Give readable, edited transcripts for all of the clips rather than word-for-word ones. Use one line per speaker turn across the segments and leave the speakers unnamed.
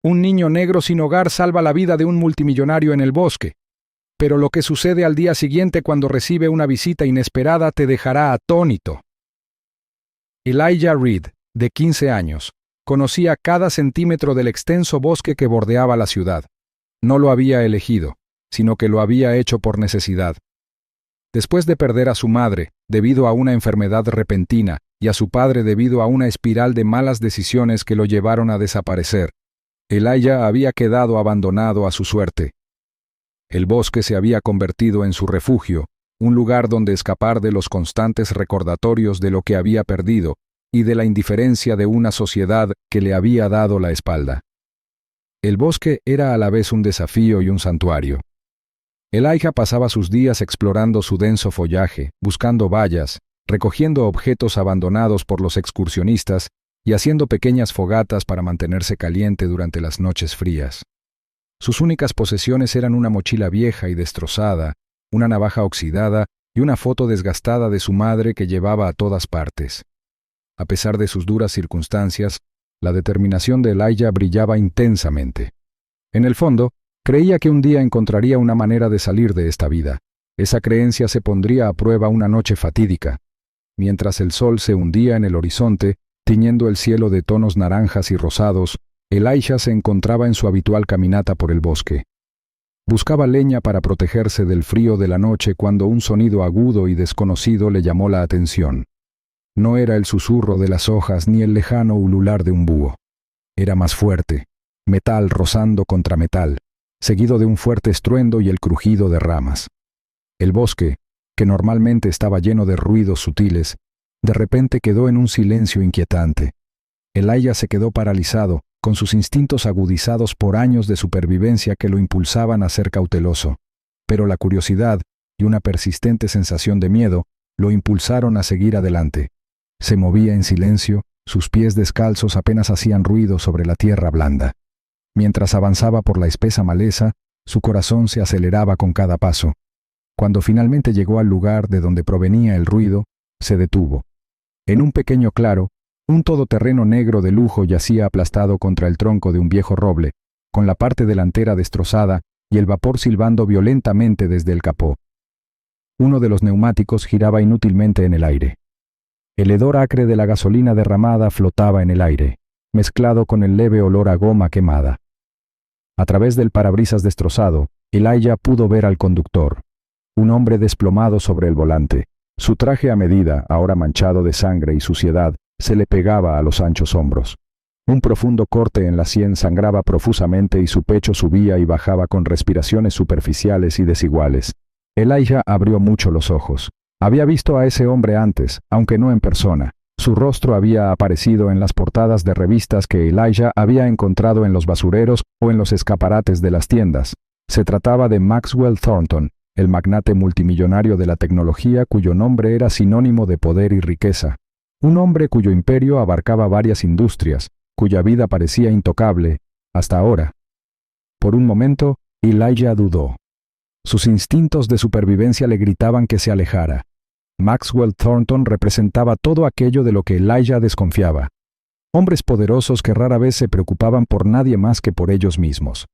Un niño negro sin hogar salva la vida de un multimillonario en el bosque. Pero lo que sucede al día siguiente cuando recibe una visita inesperada te dejará atónito. Elijah Reed, de 15 años, conocía cada centímetro del extenso bosque que bordeaba la ciudad. No lo había elegido, sino que lo había hecho por necesidad. Después de perder a su madre, debido a una enfermedad repentina, y a su padre debido a una espiral de malas decisiones que lo llevaron a desaparecer, Elijah había quedado abandonado a su suerte. El bosque se había convertido en su refugio, un lugar donde escapar de los constantes recordatorios de lo que había perdido y de la indiferencia de una sociedad que le había dado la espalda. El bosque era a la vez un desafío y un santuario. Elijah pasaba sus días explorando su denso follaje, buscando bayas, recogiendo objetos abandonados por los excursionistas y haciendo pequeñas fogatas para mantenerse caliente durante las noches frías. Sus únicas posesiones eran una mochila vieja y destrozada, una navaja oxidada y una foto desgastada de su madre que llevaba a todas partes. A pesar de sus duras circunstancias, la determinación de Elijah brillaba intensamente. En el fondo, creía que un día encontraría una manera de salir de esta vida. Esa creencia se pondría a prueba una noche fatídica. Mientras el sol se hundía en el horizonte, tiñendo el cielo de tonos naranjas y rosados, Elijah se encontraba en su habitual caminata por el bosque. Buscaba leña para protegerse del frío de la noche cuando un sonido agudo y desconocido le llamó la atención. No era el susurro de las hojas ni el lejano ulular de un búho. Era más fuerte, metal rozando contra metal, seguido de un fuerte estruendo y el crujido de ramas. El bosque, que normalmente estaba lleno de ruidos sutiles, de repente quedó en un silencio inquietante. Elijah se quedó paralizado, con sus instintos agudizados por años de supervivencia que lo impulsaban a ser cauteloso, pero la curiosidad y una persistente sensación de miedo lo impulsaron a seguir adelante. Se movía en silencio, sus pies descalzos apenas hacían ruido sobre la tierra blanda. Mientras avanzaba por la espesa maleza, su corazón se aceleraba con cada paso. Cuando finalmente llegó al lugar de donde provenía el ruido, se detuvo. En un pequeño claro, un todoterreno negro de lujo yacía aplastado contra el tronco de un viejo roble, con la parte delantera destrozada y el vapor silbando violentamente desde el capó. Uno de los neumáticos giraba inútilmente en el aire. El hedor acre de la gasolina derramada flotaba en el aire, mezclado con el leve olor a goma quemada. A través del parabrisas destrozado, Elijah pudo ver al conductor, un hombre desplomado sobre el volante. Su traje a medida, ahora manchado de sangre y suciedad, se le pegaba a los anchos hombros. Un profundo corte en la sien sangraba profusamente y su pecho subía y bajaba con respiraciones superficiales y desiguales. Elijah abrió mucho los ojos. Había visto a ese hombre antes, aunque no en persona. Su rostro había aparecido en las portadas de revistas que Elijah había encontrado en los basureros o en los escaparates de las tiendas. Se trataba de Maxwell Thornton, el magnate multimillonario de la tecnología cuyo nombre era sinónimo de poder y riqueza. Un hombre cuyo imperio abarcaba varias industrias, cuya vida parecía intocable, hasta ahora. Por un momento, Elijah dudó. Sus instintos de supervivencia le gritaban que se alejara. Maxwell Thornton representaba todo aquello de lo que Elijah desconfiaba. Hombres poderosos que rara vez se preocupaban por nadie más que por ellos mismos.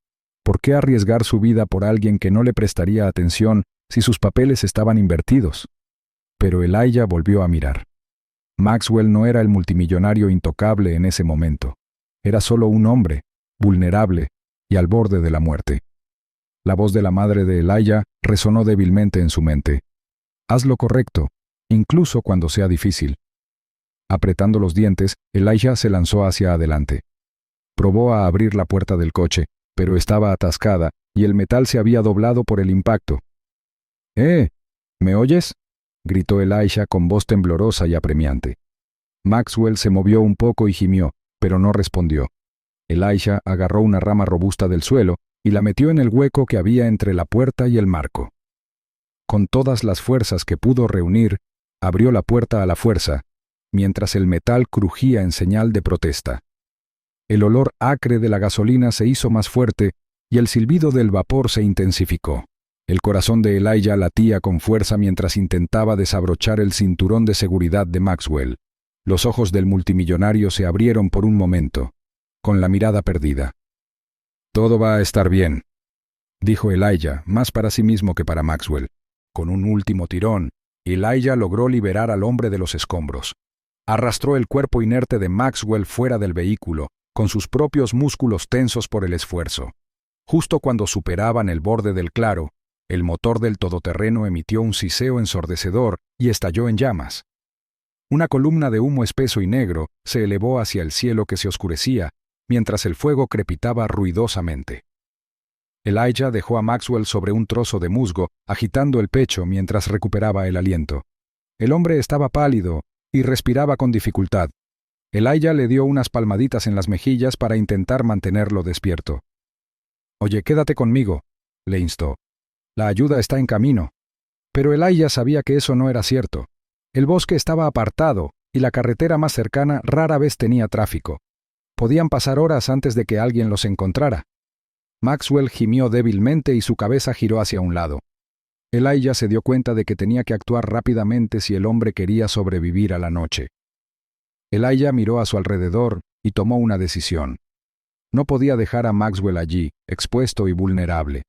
¿Por qué arriesgar su vida por alguien que no le prestaría atención si sus papeles estaban invertidos? Pero Elijah volvió a mirar. Maxwell no era el multimillonario intocable en ese momento. Era solo un hombre, vulnerable y al borde de la muerte. La voz de la madre de Elijah resonó débilmente en su mente. Haz lo correcto, incluso cuando sea difícil. Apretando los dientes, Elijah se lanzó hacia adelante. Probó a abrir la puerta del coche, pero estaba atascada y el metal se había doblado por el impacto. ¿Me oyes?, gritó Elijah con voz temblorosa y apremiante. Maxwell se movió un poco y gimió, pero no respondió. Elijah agarró una rama robusta del suelo y la metió en el hueco que había entre la puerta y el marco. Con todas las fuerzas que pudo reunir, abrió la puerta a la fuerza, mientras el metal crujía en señal de protesta. El olor acre de la gasolina se hizo más fuerte y el silbido del vapor se intensificó. El corazón de Elijah latía con fuerza mientras intentaba desabrochar el cinturón de seguridad de Maxwell. Los ojos del multimillonario se abrieron por un momento, con la mirada perdida. Todo va a estar bien, dijo Elijah, más para sí mismo que para Maxwell. Con un último tirón, Elijah logró liberar al hombre de los escombros. Arrastró el cuerpo inerte de Maxwell fuera del vehículo, con sus propios músculos tensos por el esfuerzo. Justo cuando superaban el borde del claro, el motor del todoterreno emitió un siseo ensordecedor y estalló en llamas. Una columna de humo espeso y negro se elevó hacia el cielo que se oscurecía, mientras el fuego crepitaba ruidosamente. Elijah dejó a Maxwell sobre un trozo de musgo, agitando el pecho mientras recuperaba el aliento. El hombre estaba pálido y respiraba con dificultad. Elijah le dio unas palmaditas en las mejillas para intentar mantenerlo despierto. «Oye, quédate conmigo», le instó. «La ayuda está en camino». Pero Elijah sabía que eso no era cierto. El bosque estaba apartado y la carretera más cercana rara vez tenía tráfico. Podían pasar horas antes de que alguien los encontrara. Maxwell gimió débilmente y su cabeza giró hacia un lado. Elijah se dio cuenta de que tenía que actuar rápidamente si el hombre quería sobrevivir a la noche. Elijah miró a su alrededor y tomó una decisión. No podía dejar a Maxwell allí, expuesto y vulnerable.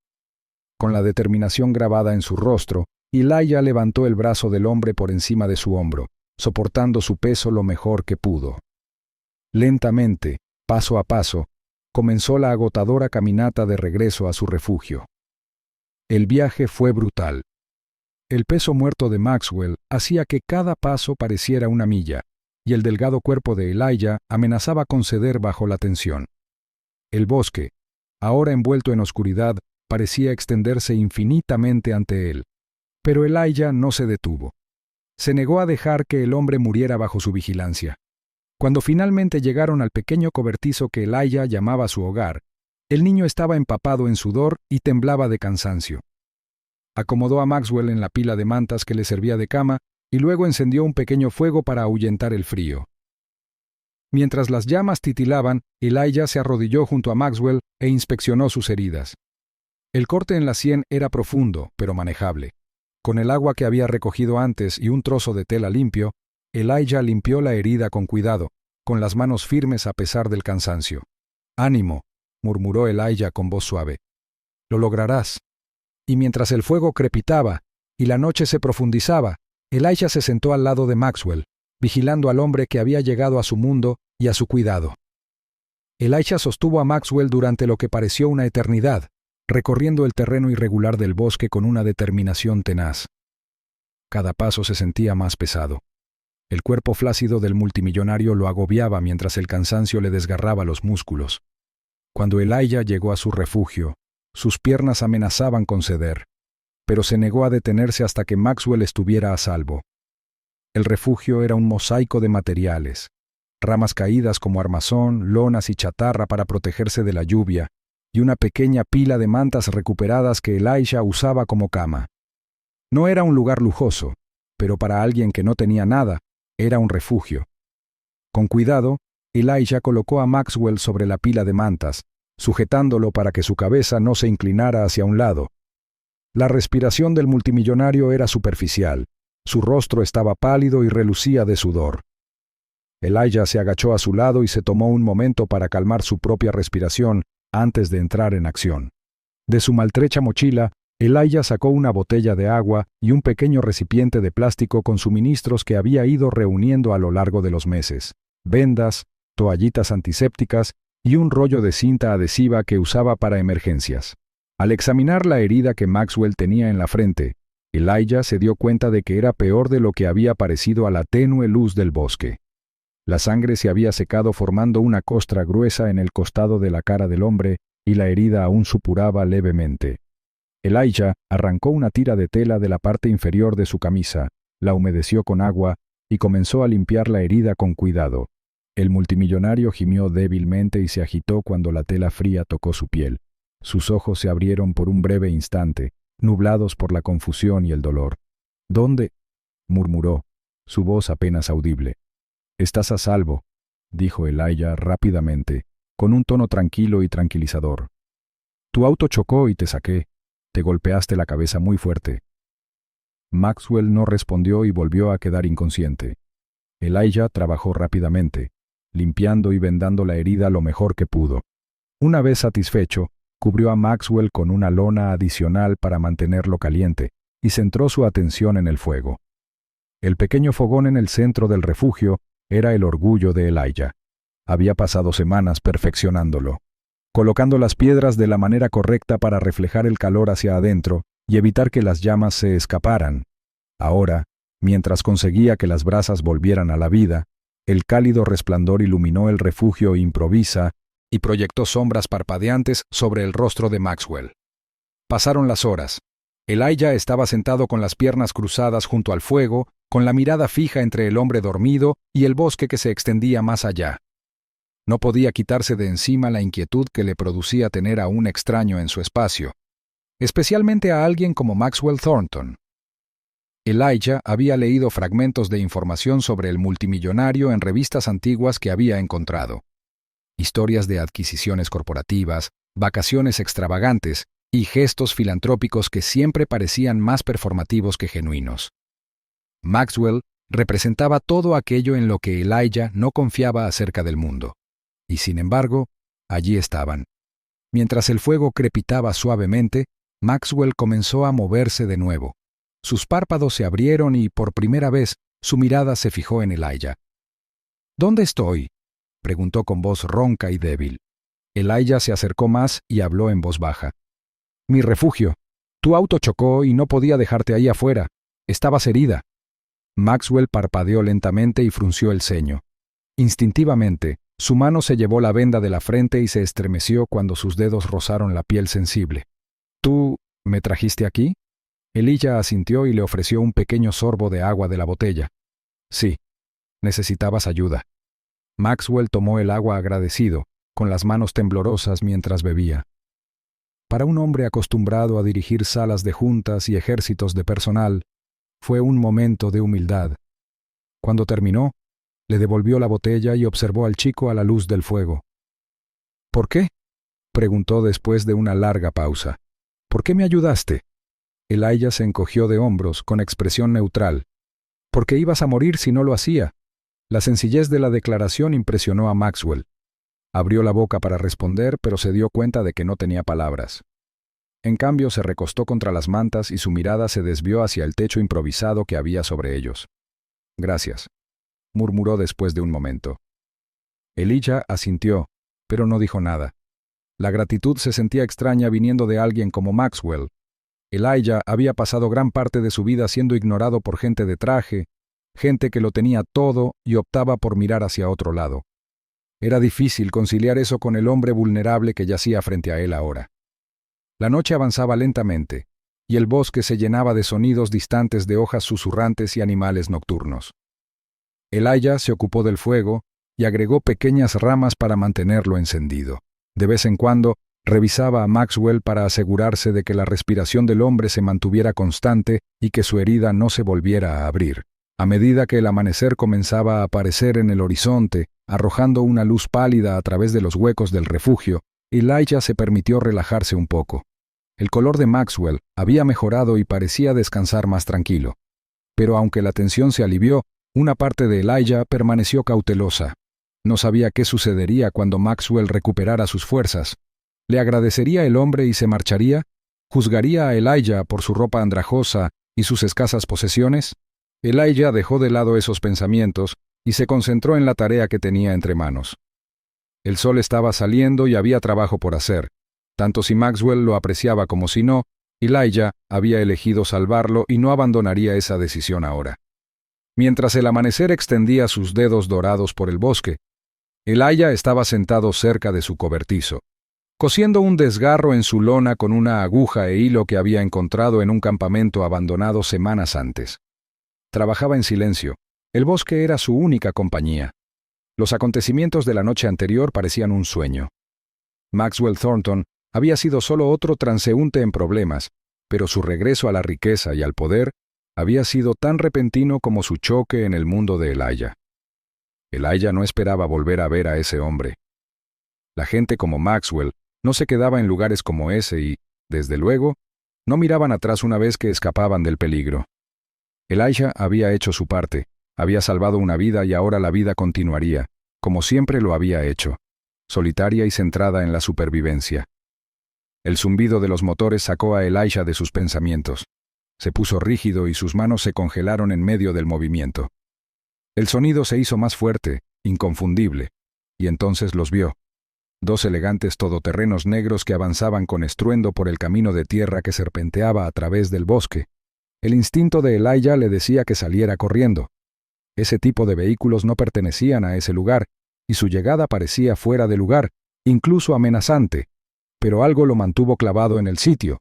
Con la determinación grabada en su rostro, Elijah levantó el brazo del hombre por encima de su hombro, soportando su peso lo mejor que pudo. Lentamente, paso a paso, comenzó la agotadora caminata de regreso a su refugio. El viaje fue brutal. El peso muerto de Maxwell hacía que cada paso pareciera una milla, y el delgado cuerpo de Elijah amenazaba con ceder bajo la tensión. El bosque, ahora envuelto en oscuridad, parecía extenderse infinitamente ante él. Pero Elijah no se detuvo. Se negó a dejar que el hombre muriera bajo su vigilancia. Cuando finalmente llegaron al pequeño cobertizo que Elijah llamaba su hogar, el niño estaba empapado en sudor y temblaba de cansancio. Acomodó a Maxwell en la pila de mantas que le servía de cama y luego encendió un pequeño fuego para ahuyentar el frío. Mientras las llamas titilaban, Elijah se arrodilló junto a Maxwell e inspeccionó sus heridas. El corte en la sien era profundo, pero manejable. Con el agua que había recogido antes y un trozo de tela limpio, Elijah limpió la herida con cuidado, con las manos firmes a pesar del cansancio. «Ánimo», murmuró Elijah con voz suave. «Lo lograrás». Y mientras el fuego crepitaba y la noche se profundizaba, Elijah se sentó al lado de Maxwell, vigilando al hombre que había llegado a su mundo y a su cuidado. Elijah sostuvo a Maxwell durante lo que pareció una eternidad, recorriendo el terreno irregular del bosque con una determinación tenaz. Cada paso se sentía más pesado. El cuerpo flácido del multimillonario lo agobiaba mientras el cansancio le desgarraba los músculos. Cuando Elijah llegó a su refugio, sus piernas amenazaban con ceder, pero se negó a detenerse hasta que Maxwell estuviera a salvo. El refugio era un mosaico de materiales, ramas caídas como armazón, lonas y chatarra para protegerse de la lluvia, y una pequeña pila de mantas recuperadas que Elijah usaba como cama. No era un lugar lujoso, pero para alguien que no tenía nada, era un refugio. Con cuidado, Elijah colocó a Maxwell sobre la pila de mantas, sujetándolo para que su cabeza no se inclinara hacia un lado. La respiración del multimillonario era superficial. Su rostro estaba pálido y relucía de sudor. Elijah se agachó a su lado y se tomó un momento para calmar su propia respiración antes de entrar en acción. De su maltrecha mochila, Elijah sacó una botella de agua y un pequeño recipiente de plástico con suministros que había ido reuniendo a lo largo de los meses: vendas, toallitas antisépticas y un rollo de cinta adhesiva que usaba para emergencias. Al examinar la herida que Maxwell tenía en la frente, Elijah se dio cuenta de que era peor de lo que había parecido a la tenue luz del bosque. La sangre se había secado formando una costra gruesa en el costado de la cara del hombre y la herida aún supuraba levemente. Elijah arrancó una tira de tela de la parte inferior de su camisa, la humedeció con agua y comenzó a limpiar la herida con cuidado. El multimillonario gimió débilmente y se agitó cuando la tela fría tocó su piel. Sus ojos se abrieron por un breve instante, nublados por la confusión y el dolor. «¿Dónde?», murmuró, su voz apenas audible. «Estás a salvo», dijo Elijah rápidamente, con un tono tranquilo y tranquilizador. «Tu auto chocó y te saqué. Te golpeaste la cabeza muy fuerte». Maxwell no respondió y volvió a quedar inconsciente. Elijah trabajó rápidamente, limpiando y vendando la herida lo mejor que pudo. Una vez satisfecho, cubrió a Maxwell con una lona adicional para mantenerlo caliente y centró su atención en el fuego. El pequeño fogón en el centro del refugio era el orgullo de Elijah. Había pasado semanas perfeccionándolo, colocando las piedras de la manera correcta para reflejar el calor hacia adentro y evitar que las llamas se escaparan. Ahora, mientras conseguía que las brasas volvieran a la vida, el cálido resplandor iluminó el refugio improvisa y proyectó sombras parpadeantes sobre el rostro de Maxwell. Pasaron las horas. Elijah estaba sentado con las piernas cruzadas junto al fuego, con la mirada fija entre el hombre dormido y el bosque que se extendía más allá. No podía quitarse de encima la inquietud que le producía tener a un extraño en su espacio, especialmente a alguien como Maxwell Thornton. Elijah había leído fragmentos de información sobre el multimillonario en revistas antiguas que había encontrado. Historias de adquisiciones corporativas, vacaciones extravagantes y gestos filantrópicos que siempre parecían más performativos que genuinos. Maxwell representaba todo aquello en lo que Elijah no confiaba acerca del mundo. Y sin embargo, allí estaban. Mientras el fuego crepitaba suavemente, Maxwell comenzó a moverse de nuevo. Sus párpados se abrieron y, por primera vez, su mirada se fijó en Elijah. ¿Dónde estoy?, preguntó con voz ronca y débil. Elijah se acercó más y habló en voz baja. Mi refugio. Tu auto chocó y no podía dejarte ahí afuera. Estabas herida. Maxwell parpadeó lentamente y frunció el ceño. Instintivamente, su mano se llevó la venda de la frente y se estremeció cuando sus dedos rozaron la piel sensible. ¿Tú me trajiste aquí? Elijah asintió y le ofreció un pequeño sorbo de agua de la botella. Sí, necesitabas ayuda. Maxwell tomó el agua agradecido, con las manos temblorosas mientras bebía. Para un hombre acostumbrado a dirigir salas de juntas y ejércitos de personal, fue un momento de humildad. Cuando terminó, le devolvió la botella y observó al chico a la luz del fuego. ¿Por qué?, preguntó después de una larga pausa. ¿Por qué me ayudaste? Elijah se encogió de hombros con expresión neutral. Porque ibas a morir si no lo hacía. La sencillez de la declaración impresionó a Maxwell. Abrió la boca para responder, pero se dio cuenta de que no tenía palabras. En cambio, se recostó contra las mantas y su mirada se desvió hacia el techo improvisado que había sobre ellos. Gracias, murmuró después de un momento. Elijah asintió, pero no dijo nada. La gratitud se sentía extraña viniendo de alguien como Maxwell. Elijah había pasado gran parte de su vida siendo ignorado por gente de traje, gente que lo tenía todo y optaba por mirar hacia otro lado. Era difícil conciliar eso con el hombre vulnerable que yacía frente a él ahora. La noche avanzaba lentamente, y el bosque se llenaba de sonidos distantes de hojas susurrantes y animales nocturnos. Elijah se ocupó del fuego y agregó pequeñas ramas para mantenerlo encendido. De vez en cuando, revisaba a Maxwell para asegurarse de que la respiración del hombre se mantuviera constante y que su herida no se volviera a abrir. A medida que el amanecer comenzaba a aparecer en el horizonte, arrojando una luz pálida a través de los huecos del refugio, Elijah se permitió relajarse un poco. El color de Maxwell había mejorado y parecía descansar más tranquilo. Pero aunque la tensión se alivió, una parte de Elijah permaneció cautelosa. No sabía qué sucedería cuando Maxwell recuperara sus fuerzas. ¿Le agradecería el hombre y se marcharía? ¿Juzgaría a Elijah por su ropa andrajosa y sus escasas posesiones? Elijah dejó de lado esos pensamientos y se concentró en la tarea que tenía entre manos. El sol estaba saliendo y había trabajo por hacer. Tanto si Maxwell lo apreciaba como si no, Elijah había elegido salvarlo y no abandonaría esa decisión ahora. Mientras el amanecer extendía sus dedos dorados por el bosque, Elijah estaba sentado cerca de su cobertizo, cosiendo un desgarro en su lona con una aguja e hilo que había encontrado en un campamento abandonado semanas antes. Trabajaba en silencio. El bosque era su única compañía. Los acontecimientos de la noche anterior parecían un sueño. Maxwell Thornton había sido solo otro transeúnte en problemas, pero su regreso a la riqueza y al poder había sido tan repentino como su choque en el mundo de Elijah. Elijah no esperaba volver a ver a ese hombre. La gente como Maxwell no se quedaba en lugares como ese y, desde luego, no miraban atrás una vez que escapaban del peligro. Elijah había hecho su parte, había salvado una vida y ahora la vida continuaría, como siempre lo había hecho, solitaria y centrada en la supervivencia. El zumbido de los motores sacó a Elijah de sus pensamientos. Se puso rígido y sus manos se congelaron en medio del movimiento. El sonido se hizo más fuerte, inconfundible, y entonces los vio. 2 elegantes todoterrenos negros que avanzaban con estruendo por el camino de tierra que serpenteaba a través del bosque. El instinto de Elijah le decía que saliera corriendo. Ese tipo de vehículos no pertenecían a ese lugar, y su llegada parecía fuera de lugar, incluso amenazante, pero algo lo mantuvo clavado en el sitio.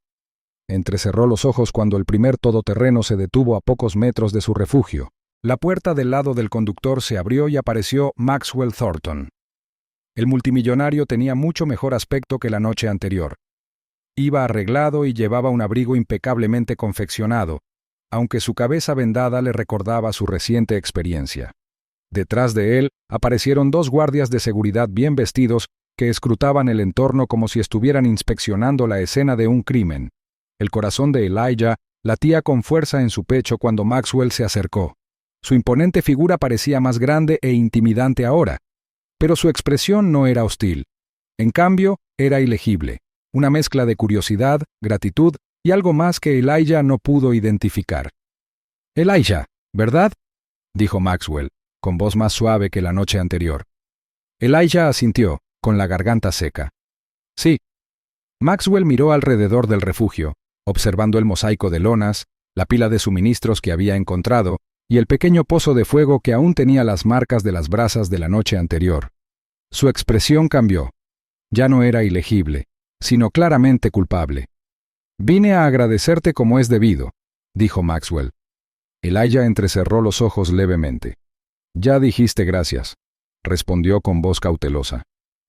Entrecerró los ojos cuando el primer todoterreno se detuvo a pocos metros de su refugio. La puerta del lado del conductor se abrió y apareció Maxwell Thornton. El multimillonario tenía mucho mejor aspecto que la noche anterior. Iba arreglado y llevaba un abrigo impecablemente confeccionado, aunque su cabeza vendada le recordaba su reciente experiencia. Detrás de él aparecieron 2 guardias de seguridad bien vestidos que escrutaban el entorno como si estuvieran inspeccionando la escena de un crimen. El corazón de Elijah latía con fuerza en su pecho cuando Maxwell se acercó. Su imponente figura parecía más grande e intimidante ahora, pero su expresión no era hostil. En cambio, era ilegible, una mezcla de curiosidad, gratitud y algo más que Elijah no pudo identificar. «Elijah, ¿verdad?», dijo Maxwell, con voz más suave que la noche anterior. Elijah asintió, con la garganta seca. «Sí». Maxwell miró alrededor del refugio, observando el mosaico de lonas, la pila de suministros que había encontrado y el pequeño pozo de fuego que aún tenía las marcas de las brasas de la noche anterior. Su expresión cambió. Ya no era ilegible, sino claramente culpable. «Vine a agradecerte como es debido», dijo Maxwell. Elijah entrecerró los ojos levemente. «Ya dijiste gracias», respondió con voz cautelosa.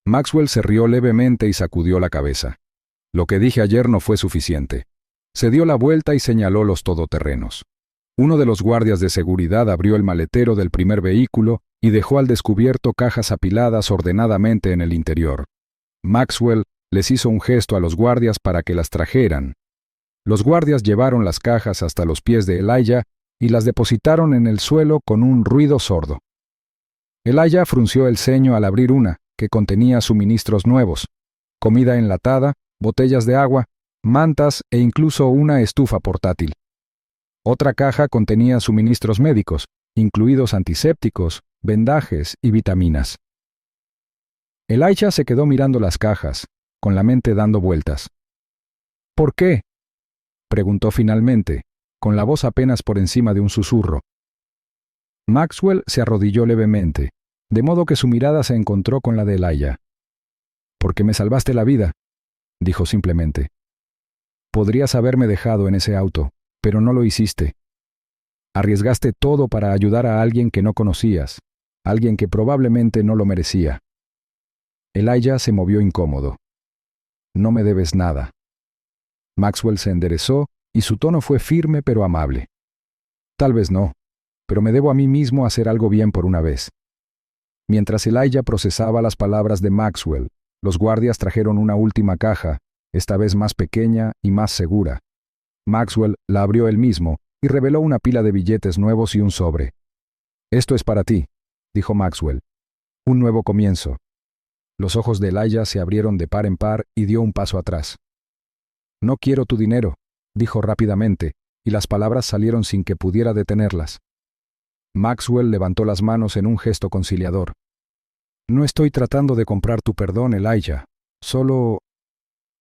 Maxwell se rió levemente y sacudió la cabeza. «Lo que dije ayer no fue suficiente». Se dio la vuelta y señaló los todoterrenos. Uno de los guardias de seguridad abrió el maletero del primer vehículo y dejó al descubierto cajas apiladas ordenadamente en el interior. Maxwell les hizo un gesto a los guardias para que las trajeran. Los guardias llevaron las cajas hasta los pies de Elijah y las depositaron en el suelo con un ruido sordo. Elijah frunció el ceño al abrir una, que contenía suministros nuevos, comida enlatada, botellas de agua, mantas e incluso una estufa portátil. Otra caja contenía suministros médicos, incluidos antisépticos, vendajes y vitaminas. Elijah se quedó mirando las cajas, con la mente dando vueltas. «¿Por qué?», preguntó finalmente, con la voz apenas por encima de un susurro. Maxwell se arrodilló levemente, de modo que su mirada se encontró con la de Elijah. «Porque me salvaste la vida», dijo simplemente. «Podrías haberme dejado en ese auto, pero no lo hiciste. Arriesgaste todo para ayudar a alguien que no conocías, alguien que probablemente no lo merecía». Elijah se movió incómodo. «No me debes nada». Maxwell se enderezó y su tono fue firme pero amable. «Tal vez no, pero me debo a mí mismo hacer algo bien por una vez». Mientras Elijah procesaba las palabras de Maxwell, los guardias trajeron una última caja, esta vez más pequeña y más segura. Maxwell la abrió él mismo y reveló una pila de billetes nuevos y un sobre. «Esto es para ti», dijo Maxwell. «Un nuevo comienzo». Los ojos de Elijah se abrieron de par en par y dio un paso atrás. «No quiero tu dinero», dijo rápidamente, y las palabras salieron sin que pudiera detenerlas. Maxwell levantó las manos en un gesto conciliador. «No estoy tratando de comprar tu perdón, Elijah. Solo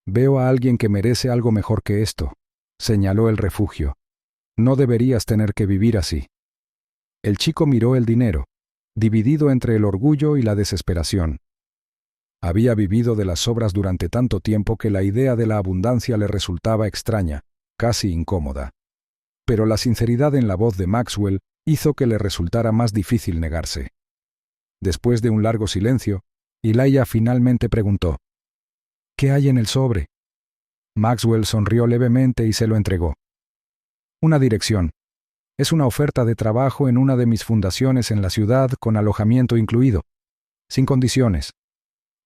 veo a alguien que merece algo mejor que esto», señaló el refugio. «No deberías tener que vivir así». El chico miró el dinero, dividido entre el orgullo y la desesperación. Había vivido de las sobras durante tanto tiempo que la idea de la abundancia le resultaba extraña, casi incómoda. Pero la sinceridad en la voz de Maxwell hizo que le resultara más difícil negarse. Después de un largo silencio, Elijah finalmente preguntó: «¿Qué hay en el sobre?». Maxwell sonrió levemente y se lo entregó. «Una dirección. Es una oferta de trabajo en una de mis fundaciones en la ciudad con alojamiento incluido, sin condiciones.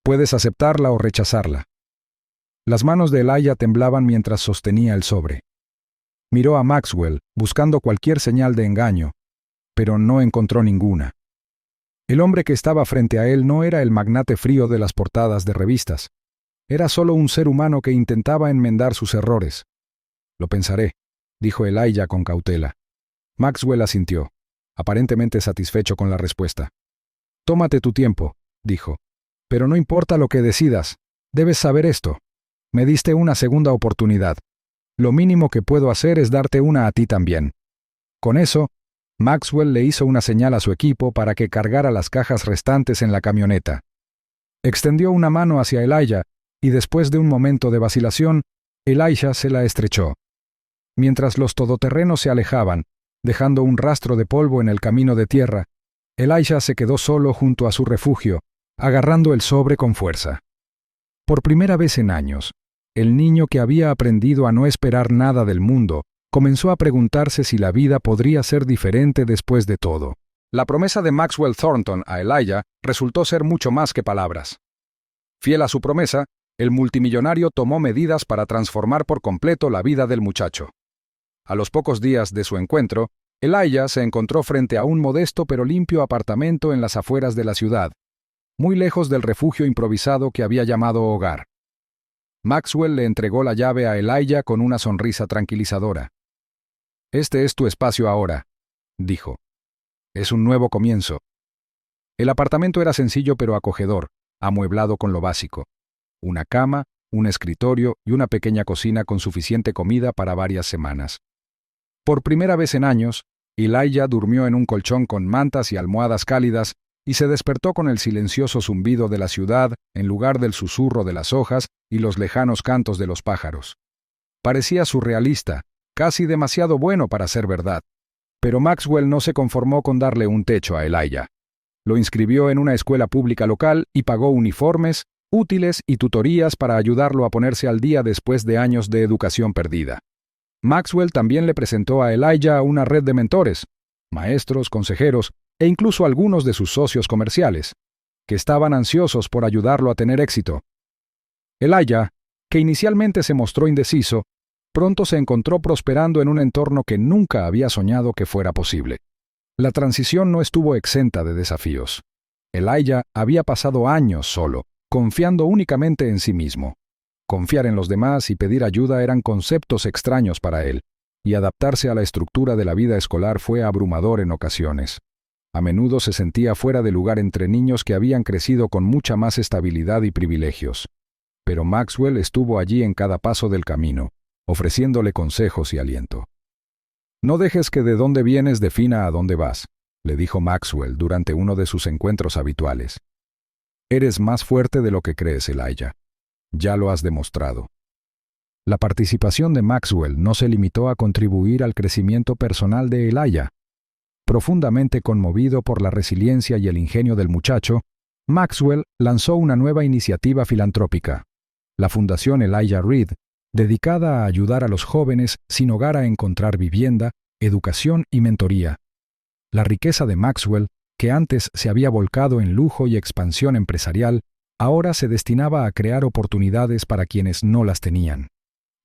Puedes aceptarla o rechazarla». Las manos de Elijah temblaban mientras sostenía el sobre. Miró a Maxwell, buscando cualquier señal de engaño, pero no encontró ninguna. El hombre que estaba frente a él no era el magnate frío de las portadas de revistas. Era solo un ser humano que intentaba enmendar sus errores. Lo pensaré, dijo Elijah con cautela. Maxwell asintió, aparentemente satisfecho con la respuesta. Tómate tu tiempo, dijo. Pero no importa lo que decidas, debes saber esto. Me diste una segunda oportunidad. Lo mínimo que puedo hacer es darte una a ti también. Con eso, Maxwell le hizo una señal a su equipo para que cargara las cajas restantes en la camioneta. Extendió una mano hacia Elijah y después de un momento de vacilación, Elijah se la estrechó. Mientras los todoterrenos se alejaban, dejando un rastro de polvo en el camino de tierra, Elijah se quedó solo junto a su refugio, agarrando el sobre con fuerza. Por primera vez en años, el niño que había aprendido a no esperar nada del mundo comenzó a preguntarse si la vida podría ser diferente después de todo. La promesa de Maxwell Thornton a Elijah resultó ser mucho más que palabras. Fiel a su promesa, el multimillonario tomó medidas para transformar por completo la vida del muchacho. A los pocos días de su encuentro, Elijah se encontró frente a un modesto pero limpio apartamento en las afueras de la ciudad, muy lejos del refugio improvisado que había llamado hogar. Maxwell le entregó la llave a Elijah con una sonrisa tranquilizadora. «Este es tu espacio ahora», dijo. «Es un nuevo comienzo». El apartamento era sencillo pero acogedor, amueblado con lo básico. Una cama, un escritorio y una pequeña cocina con suficiente comida para varias semanas. Por primera vez en años, Elijah durmió en un colchón con mantas y almohadas cálidas y se despertó con el silencioso zumbido de la ciudad en lugar del susurro de las hojas y los lejanos cantos de los pájaros. Parecía surrealista, casi demasiado bueno para ser verdad. Pero Maxwell no se conformó con darle un techo a Elijah. Lo inscribió en una escuela pública local y pagó uniformes, útiles y tutorías para ayudarlo a ponerse al día después de años de educación perdida. Maxwell también le presentó a Elijah una red de mentores, maestros, consejeros e incluso algunos de sus socios comerciales, que estaban ansiosos por ayudarlo a tener éxito. Elijah, que inicialmente se mostró indeciso, pronto se encontró prosperando en un entorno que nunca había soñado que fuera posible. La transición no estuvo exenta de desafíos. Elijah había pasado años solo, confiando únicamente en sí mismo. Confiar en los demás y pedir ayuda eran conceptos extraños para él, y adaptarse a la estructura de la vida escolar fue abrumador en ocasiones. A menudo se sentía fuera de lugar entre niños que habían crecido con mucha más estabilidad y privilegios. Pero Maxwell estuvo allí en cada paso del camino, ofreciéndole consejos y aliento. «No dejes que de dónde vienes defina a dónde vas», le dijo Maxwell durante uno de sus encuentros habituales. «Eres más fuerte de lo que crees, Elijah. Ya lo has demostrado». La participación de Maxwell no se limitó a contribuir al crecimiento personal de Elijah. Profundamente conmovido por la resiliencia y el ingenio del muchacho, Maxwell lanzó una nueva iniciativa filantrópica, la Fundación Elijah Reed, dedicada a ayudar a los jóvenes sin hogar a encontrar vivienda, educación y mentoría. La riqueza de Maxwell, que antes se había volcado en lujo y expansión empresarial, ahora se destinaba a crear oportunidades para quienes no las tenían.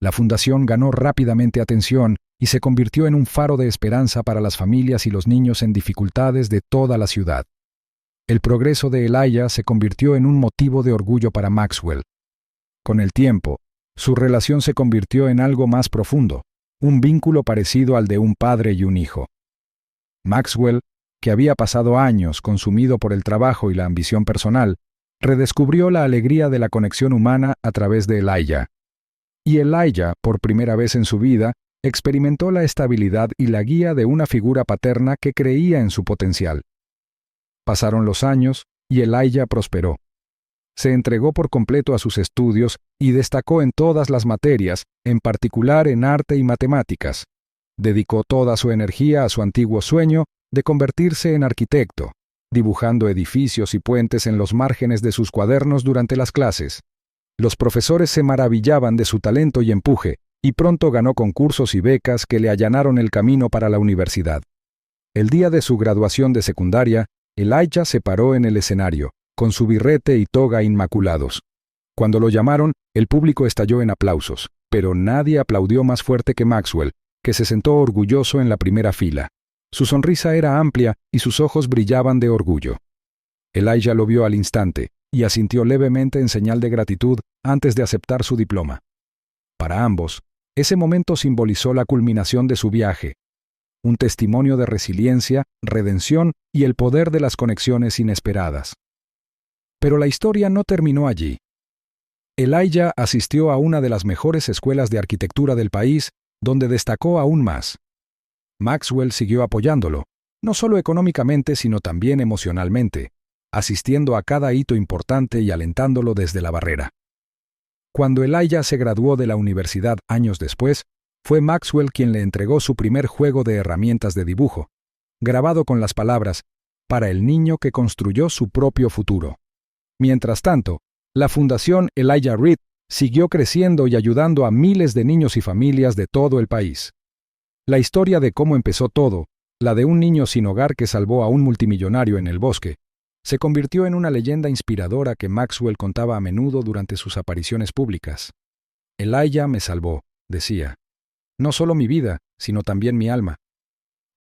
La fundación ganó rápidamente atención y se convirtió en un faro de esperanza para las familias y los niños en dificultades de toda la ciudad. El progreso de Elijah se convirtió en un motivo de orgullo para Maxwell. Con el tiempo, su relación se convirtió en algo más profundo, un vínculo parecido al de un padre y un hijo. Maxwell, que había pasado años consumido por el trabajo y la ambición personal, redescubrió la alegría de la conexión humana a través de Elijah. Y Elijah, por primera vez en su vida, experimentó la estabilidad y la guía de una figura paterna que creía en su potencial. Pasaron los años y Elijah prosperó. Se entregó por completo a sus estudios y destacó en todas las materias, en particular en arte y matemáticas. Dedicó toda su energía a su antiguo sueño de convertirse en arquitecto, dibujando edificios y puentes en los márgenes de sus cuadernos durante las clases. Los profesores se maravillaban de su talento y empuje, y pronto ganó concursos y becas que le allanaron el camino para la universidad. El día de su graduación de secundaria, Elijah se paró en el escenario, con su birrete y toga inmaculados. Cuando lo llamaron, el público estalló en aplausos, pero nadie aplaudió más fuerte que Maxwell, que se sentó orgulloso en la primera fila. Su sonrisa era amplia y sus ojos brillaban de orgullo. Elijah lo vio al instante, y asintió levemente en señal de gratitud antes de aceptar su diploma. Para ambos, ese momento simbolizó la culminación de su viaje, un testimonio de resiliencia, redención y el poder de las conexiones inesperadas. Pero la historia no terminó allí. Elijah asistió a una de las mejores escuelas de arquitectura del país, donde destacó aún más. Maxwell siguió apoyándolo, no solo económicamente sino también emocionalmente, asistiendo a cada hito importante y alentándolo desde la barrera. Cuando Elijah se graduó de la universidad años después, fue Maxwell quien le entregó su primer juego de herramientas de dibujo, grabado con las palabras, para el niño que construyó su propio futuro. Mientras tanto, la Fundación Elijah Reed siguió creciendo y ayudando a miles de niños y familias de todo el país. La historia de cómo empezó todo, la de un niño sin hogar que salvó a un multimillonario en el bosque, se convirtió en una leyenda inspiradora que Maxwell contaba a menudo durante sus apariciones públicas. Elijah me salvó, decía. No solo mi vida, sino también mi alma.